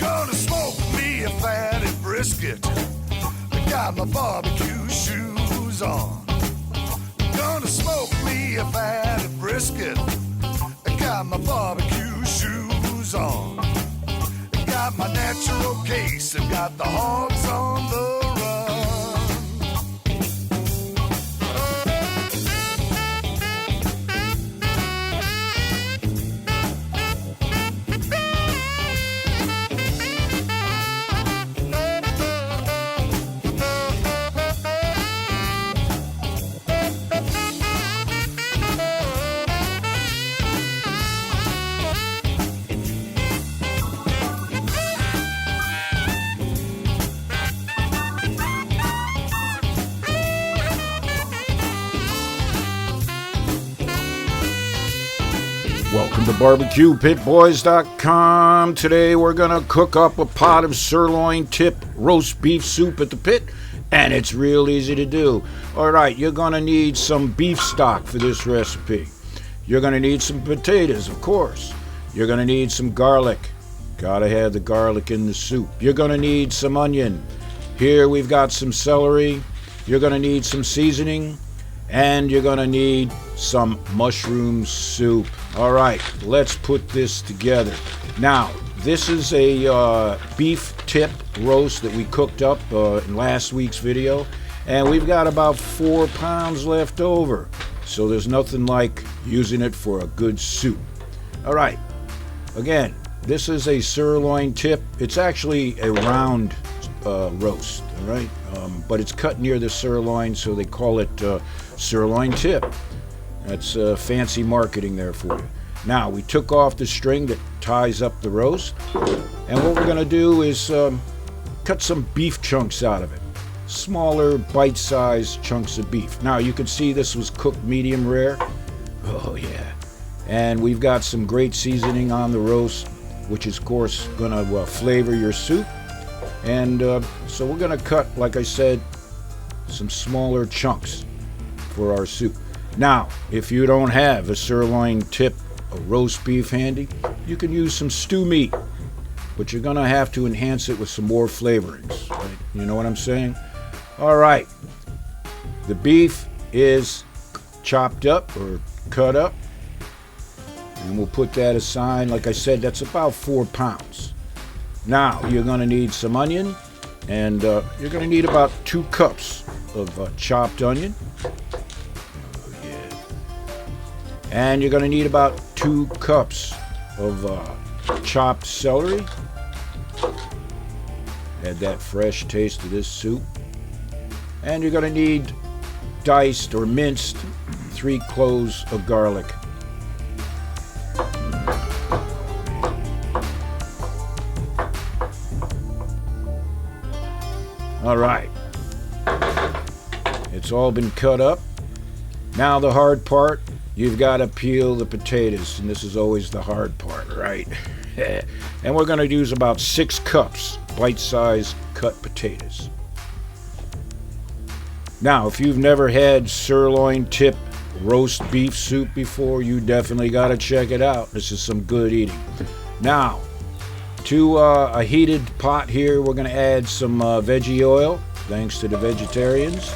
Gonna smoke me a fatty brisket. I got my barbecue shoes on. Gonna smoke me a fatty brisket. I got my barbecue shoes on. Got my natural case and got the hogs on the run. Welcome to BBQPitBoys.com. Today we're going to cook up a pot of sirloin tip roast beef soup at the pit, and it's real easy to do. Alright, you're going to need some beef stock for this recipe. You're going to need some potatoes, of course. You're going to need some garlic. Gotta have the garlic in the soup. You're going to need some onion. Here we've got some celery. You're going to need some seasoning. And you're going to need some mushroom soup. All right, let's put this together. Now, this is a beef tip roast that we cooked up in last week's video. And we've got about 4 pounds left over. So there's nothing like using it for a good soup. All right, again, this is a sirloin tip. It's actually a round roast, all right? But it's cut near the sirloin, so they call it sirloin tip. That's fancy marketing there for you. Now, we took off the string that ties up the roast, and what we're going to do is cut some beef chunks out of it. Smaller, bite-sized chunks of beef. Now, you can see this was cooked medium rare. Oh, yeah. And we've got some great seasoning on the roast, which is, of course, going to flavor your soup. And so we're going to cut, like I said, some smaller chunks for our soup. Now, if you don't have a sirloin tip, a roast beef handy, you can use some stew meat, but you're going to have to enhance it with some more flavorings. Right? You know what I'm saying? All right. The beef is chopped up or cut up, and we'll put that aside. Like I said, that's about 4 pounds. Now, you're going to need some onion, and you're going to need about 2 cups of chopped onion. Oh, yeah. And you're going to need about 2 cups of chopped celery. Add that fresh taste to this soup. And you're going to need diced or minced 3 cloves of garlic. All right, it's all been cut up. Now the hard part, you've got to peel the potatoes, and this is always the hard part, right? And we're going to use about 6 cups bite-sized cut potatoes. Now, if you've never had sirloin tip roast beef soup before, you definitely got to check it out. This is some good eating. Now, to a heated pot here, we're going to add some veggie oil, thanks to the vegetarians.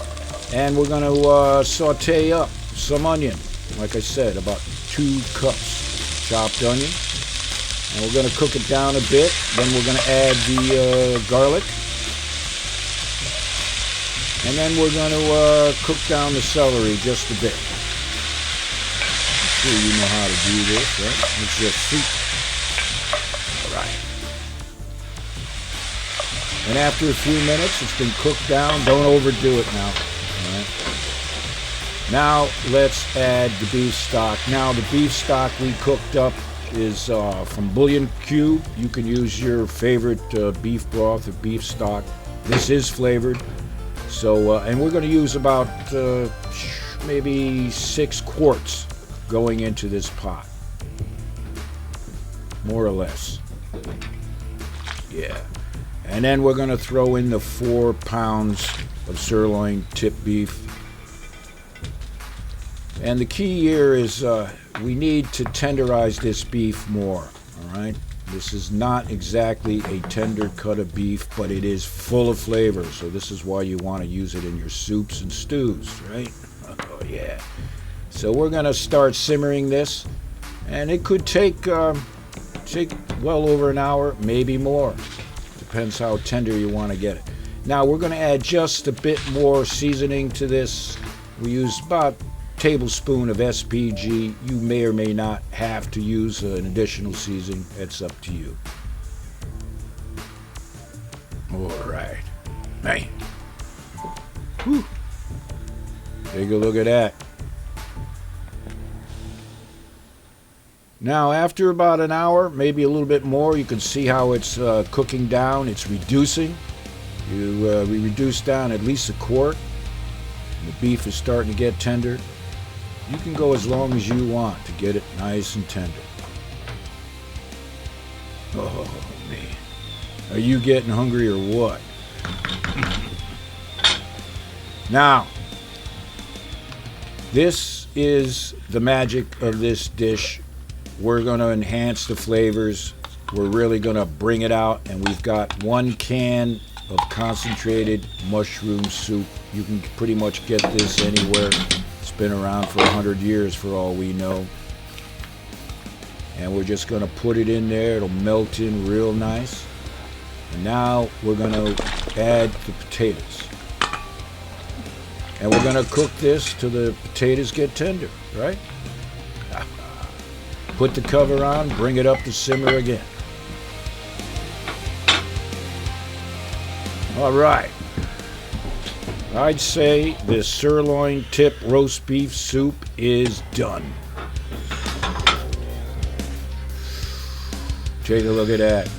And we're going to saute up some onion. Like I said, about 2 cups chopped onion. And we're going to cook it down a bit. Then we're going to add the garlic. And then we're going to cook down the celery just a bit. I'm sure you know how to do this, right? It's just soup. All right. And after a few minutes, it's been cooked down. Don't overdo it now. All right. Now let's add the beef stock. Now the beef stock we cooked up is from BBQ. You can use your favorite beef broth or beef stock. This is flavored. So, and we're going to use about maybe 6 quarts going into this pot. More or less. Yeah. And then we're going to throw in the 4 pounds of sirloin tip beef. And the key here is we need to tenderize this beef more, all right? This is not exactly a tender cut of beef, but it is full of flavor. So this is why you want to use it in your soups and stews, right? Oh, yeah. So we're going to start simmering this. And it could take well over an hour, maybe more. Depends how tender you want to get it. Now we're going to add just a bit more seasoning to this. We use about a tablespoon of SPG. You may or may not have to use an additional seasoning. It's up to you. All right. Man. Whew. Take a look at that. Now, after about an hour, maybe a little bit more, you can see how it's cooking down. It's reducing. We reduce down at least a quart. The beef is starting to get tender. You can go as long as you want to get it nice and tender. Oh, man. Are you getting hungry or what? Now, this is the magic of this dish. We're going to enhance the flavors. We're really going to bring it out. And we've got 1 can of concentrated mushroom soup. You can pretty much get this anywhere. It's been around for 100 years for all we know. And we're just going to put it in there. It'll melt in real nice. And now we're going to add the potatoes. And we're going to cook this till the potatoes get tender, right? Put the cover on, bring it up to simmer again. All right. I'd say the sirloin tip roast beef soup is done. Take a look at that.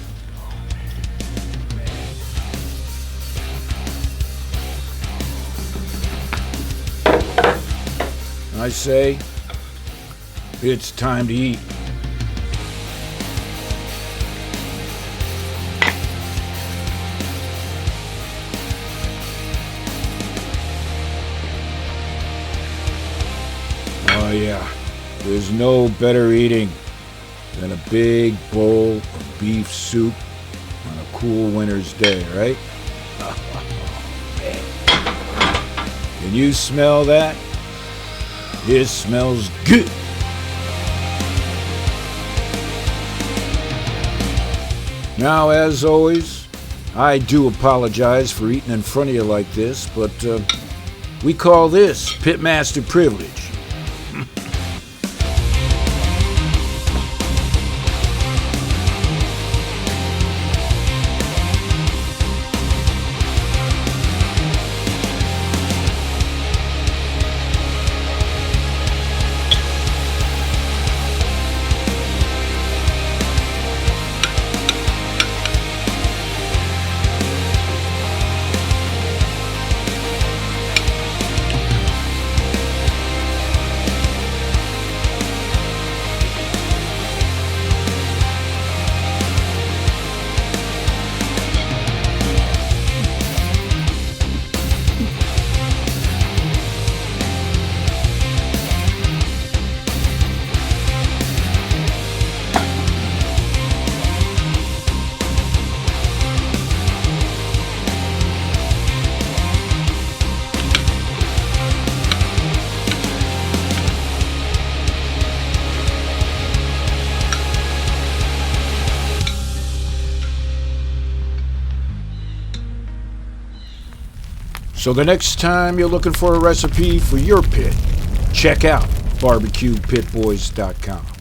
I say it's time to eat. Oh yeah, there's no better eating than a big bowl of beef soup on a cool winter's day, right? Oh, man. Can you smell that? It smells good. Now, as always, I do apologize for eating in front of you like this, but we call this Pitmaster privilege. So the next time you're looking for a recipe for your pit, check out BBQPitBoys.com.